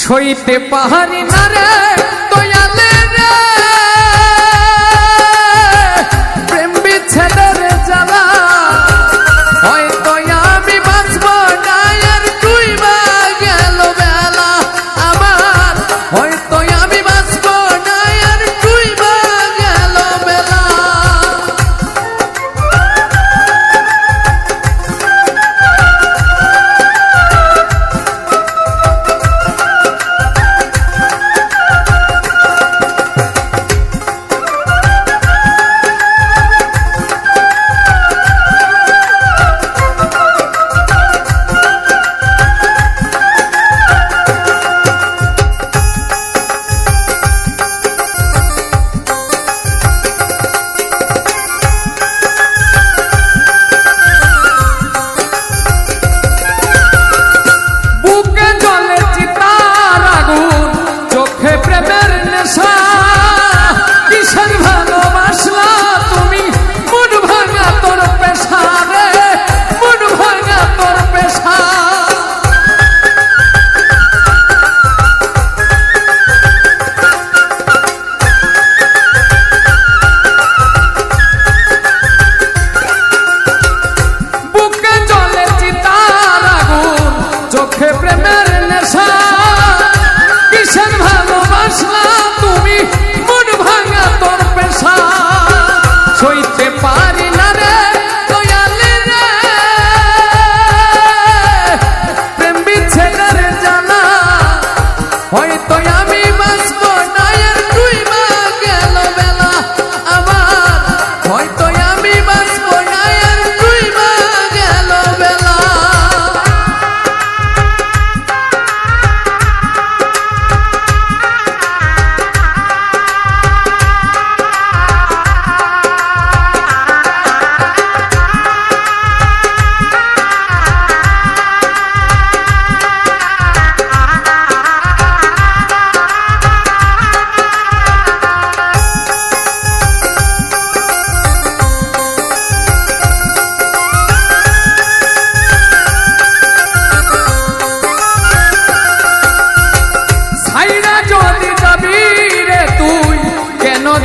সইতে পাহাড়ি না রে দয়ালে রে প্রেম বিচ্ছেদের জ্বালা হয়তো আমি বাঁচব না আর ডুইবা গেল বেলা আমার হয়তো আমি বাঁচব না আর ডুইবা গেল বেলা প্রেমের নেশা কিসের ভালোবাসলা তুমি মন ভাঙা তোর পেশা সইতে পারি না রে দয়ালে রে প্রেম বিচ্ছেদের জ্বালা হয়তো আমি বাঁচব না আর ডুইবা গেল বেলা আমার হয়তো আমি বাঁচব না আর ডুইবা গেল বেলা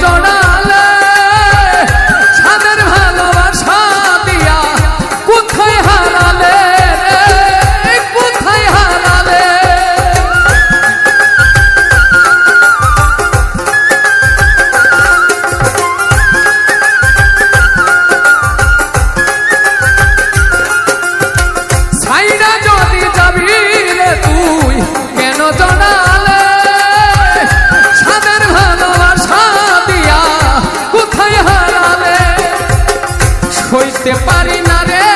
জড়ালে সাদের ভালোবাসা দিয়া কোথায় হারালে কোথায় হারালে সাইরা যদি যাবি রে তুই কেন জড়ালে সাদের ভালোবাসা হইতে পারি না রে